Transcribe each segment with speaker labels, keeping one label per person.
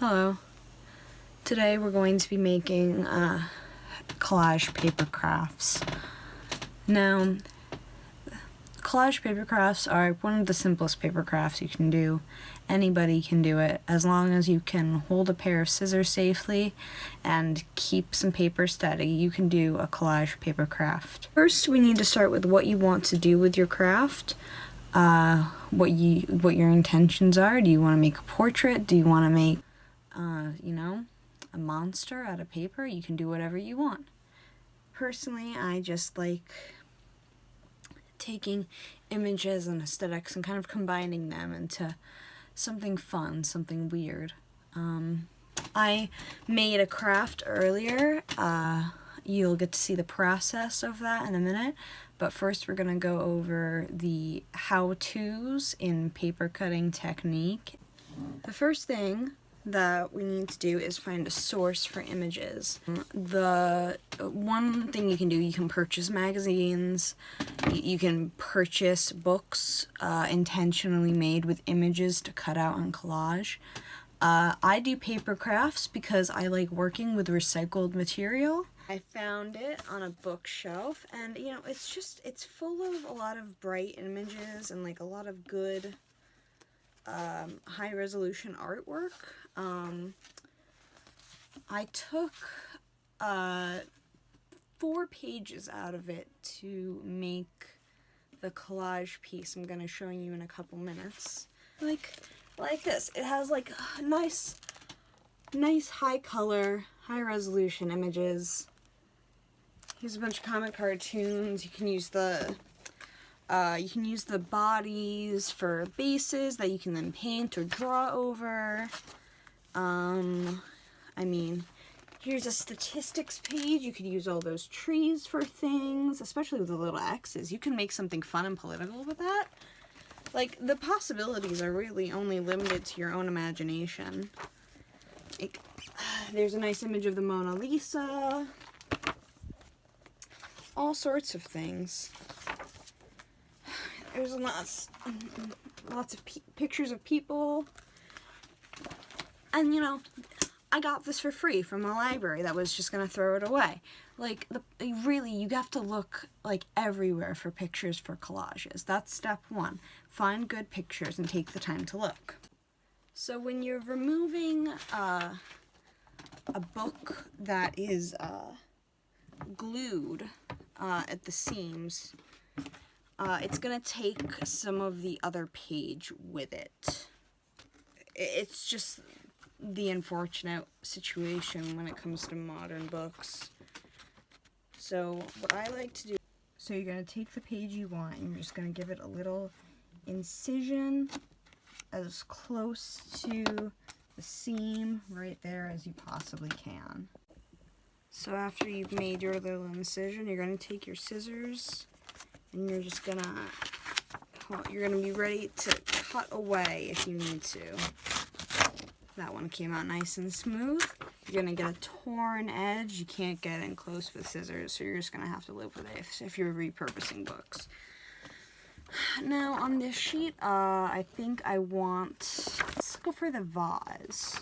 Speaker 1: Hello. Today we're going to be making collage paper crafts. Now, collage paper crafts are one of the simplest paper crafts you can do. Anybody can do it as long as you can hold a pair of scissors safely and keep some paper steady. You can do a collage paper craft. First, we need to start with what you want to do with your craft. What your intentions are. Do you want to make a portrait? Do you want to make a monster out of paper? You can do whatever you want. Personally, I just like taking images and aesthetics and kind of combining them into something fun, something weird. I made a craft earlier. You'll get to see the process of that in a minute, but first we're going to go over the how-tos in paper cutting technique. The first thing that we need to do is find a source for images. The one thing you can do, you can purchase magazines, you can purchase books intentionally made with images to cut out on collage. I do paper crafts because I like working with recycled material. I found it on a bookshelf, and it's full of a lot of bright images and like a lot of good high resolution artwork. I took 4 pages out of it to make the collage piece I'm going to show you in a couple minutes. Like this. It has like nice high color, high resolution images. Here's a bunch of comic cartoons. You can use the bodies for bases that you can then paint or draw over. Here's a statistics page. You could use all those trees for things, especially with the little X's. You can make something fun and political with that. Like, the possibilities are really only limited to your own imagination. There's a nice image of the Mona Lisa. All sorts of things. There's lots of pictures of people. And, I got this for free from a library that was just going to throw it away. Really, you have to look, everywhere for pictures for collages. That's step 1. Find good pictures and take the time to look. So when you're removing a book that is glued at the seams, it's going to take some of the other page with it. It's just the unfortunate situation when it comes to modern books. So what I like to do, so you're going to take the page you want and you're just going to give it a little incision as close to the seam right there as you possibly can. So after you've made your little incision, you're going to take your scissors and you're just going to be ready to cut away if you need to. That one came out nice and smooth. You're going to get a torn edge. You can't get in close with scissors, so you're just going to have to live with it if you're repurposing books. Now, on this sheet, I think let's go for the vase.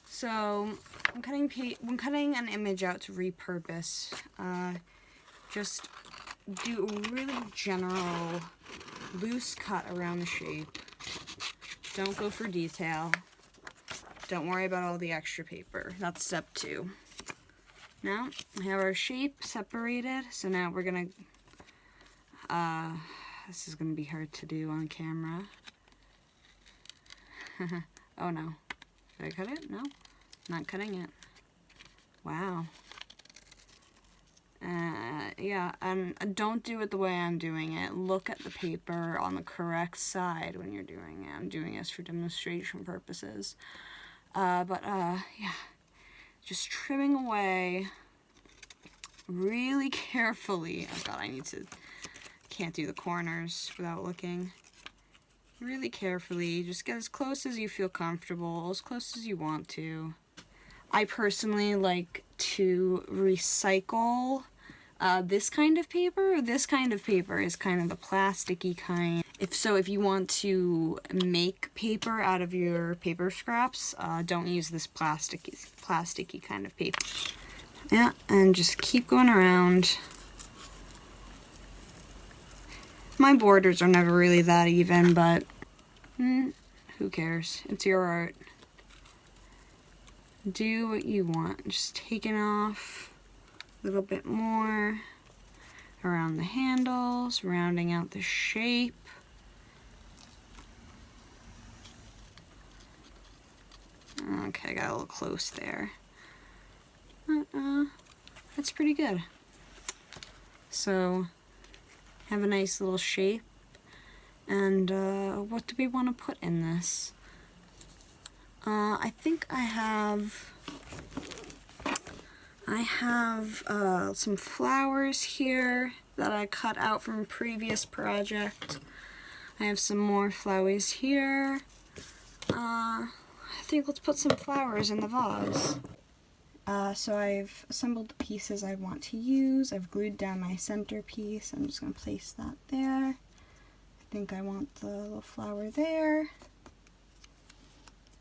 Speaker 1: So, I'm cutting an image out to repurpose. Just do a really general, loose cut around the shape. Don't go for detail. Don't worry about all the extra paper. That's step 2. Now, we have our shape separated. So now we're going to, this is going to be hard to do on camera. Oh no. Did I cut it? No, not cutting it. Wow. Yeah, and don't do it the way I'm doing it. Look at the paper on the correct side when you're doing it. I'm doing this for demonstration purposes. Yeah, just trimming away really carefully. Oh god, can't do the corners without looking. Really carefully, just get as close as you feel comfortable, as close as you want to. I personally like to recycle this kind of paper. This kind of paper is kind of the plasticky kind. If you want to make paper out of your paper scraps, don't use this plasticky kind of paper. Yeah, and just keep going around. My borders are never really that even, but who cares? It's your art. Do what you want. Just taking off a little bit more around the handles, rounding out the shape. Okay, I got a little close there. That's pretty good. So, have a nice little shape. And what do we want to put in this? I think I have some flowers here that I cut out from a previous project. I have some more flowers here. I think let's put some flowers in the vase. So I've assembled the pieces I want to use. I've glued down my centerpiece. I'm just going to place that there. I think I want the little flower there.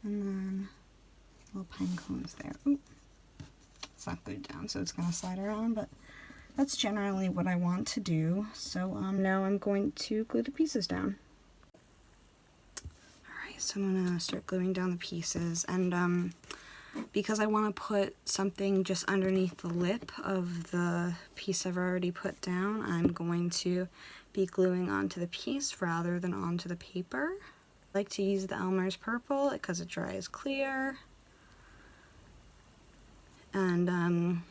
Speaker 1: And then little pine cones there. Ooh, it's not glued down, so it's going to slide around, but that's generally what I want to do. So now I'm going to glue the pieces down. Alright, so I'm going to start gluing down the pieces, and because I want to put something just underneath the lip of the piece I've already put down, I'm going to be gluing onto the piece rather than onto the paper. I like to use the Elmer's purple because it dries clear, and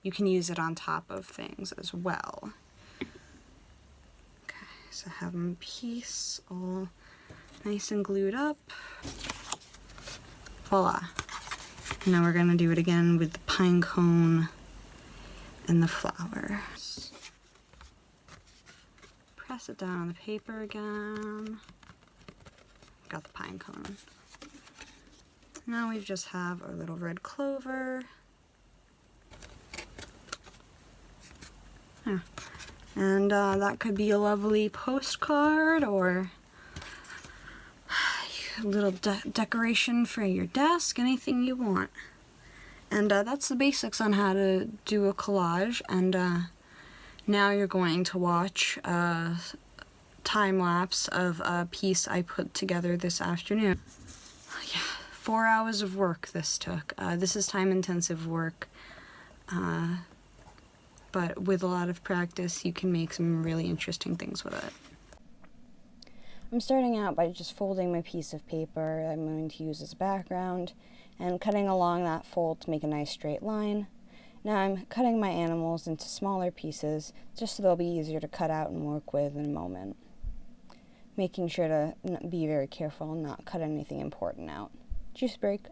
Speaker 1: you can use it on top of things as well. Okay, so have my piece all nice and glued up. Voila. Now we're going to do it again with the pine cone and the flower. Press it down on the paper again. Got the pine cone. Now we just have our little red clover. Yeah. And that could be a lovely postcard or a little decoration for your desk, anything you want. And that's the basics on how to do a collage. And now you're going to watch a time-lapse of a piece I put together this afternoon. Yeah, 4 hours of work this took. This is time-intensive work, but with a lot of practice you can make some really interesting things with it. I'm starting out by just folding my piece of paper I'm going to use as a background and cutting along that fold to make a nice straight line. Now I'm cutting my animals into smaller pieces just so they'll be easier to cut out and work with in a moment. Making sure to be very careful and not cut anything important out. Juice break.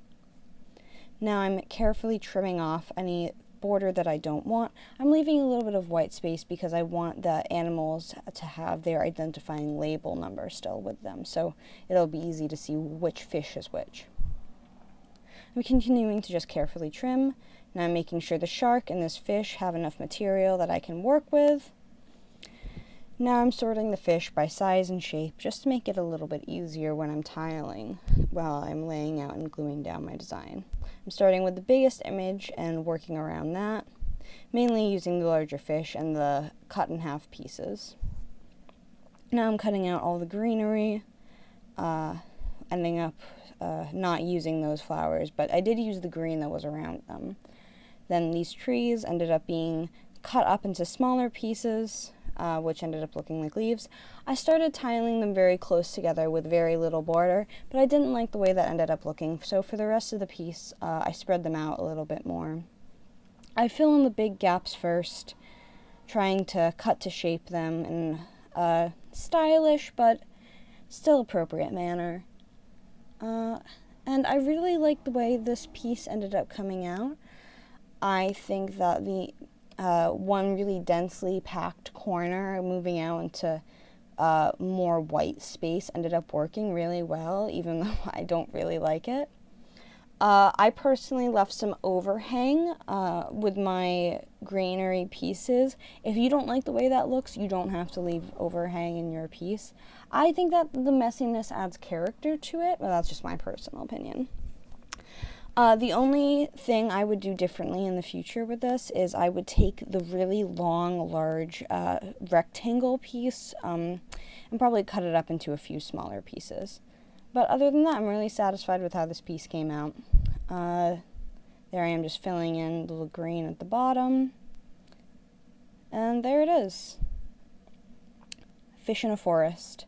Speaker 1: Now I'm carefully trimming off any border that I don't want. I'm leaving a little bit of white space because I want the animals to have their identifying label number still with them, so it'll be easy to see which fish is which. I'm continuing to just carefully trim. Now I'm making sure the shark and this fish have enough material that I can work with. Now I'm sorting the fish by size and shape just to make it a little bit easier when I'm tiling while I'm laying out and gluing down my design. I'm starting with the biggest image and working around that, mainly using the larger fish and the cut in half pieces. Now I'm cutting out all the greenery, ending up not using those flowers, but I did use the green that was around them. Then these trees ended up being cut up into smaller pieces, which ended up looking like leaves. I started tiling them very close together with very little border, but I didn't like the way that ended up looking, so for the rest of the piece, I spread them out a little bit more. I fill in the big gaps first, trying to cut to shape them in a stylish but still appropriate manner. And I really like the way this piece ended up coming out. I think that the one really densely packed corner moving out into more white space ended up working really well, even though I don't really like it. I personally left some overhang with my greenery pieces. If you don't like the way that looks, you don't have to leave overhang in your piece. I think that the messiness adds character to it, but that's just my personal opinion. The only thing I would do differently in the future with this is I would take the really long, large rectangle piece and probably cut it up into a few smaller pieces. But other than that, I'm really satisfied with how this piece came out. There I am just filling in a little green at the bottom. And there it is. Fish in a forest.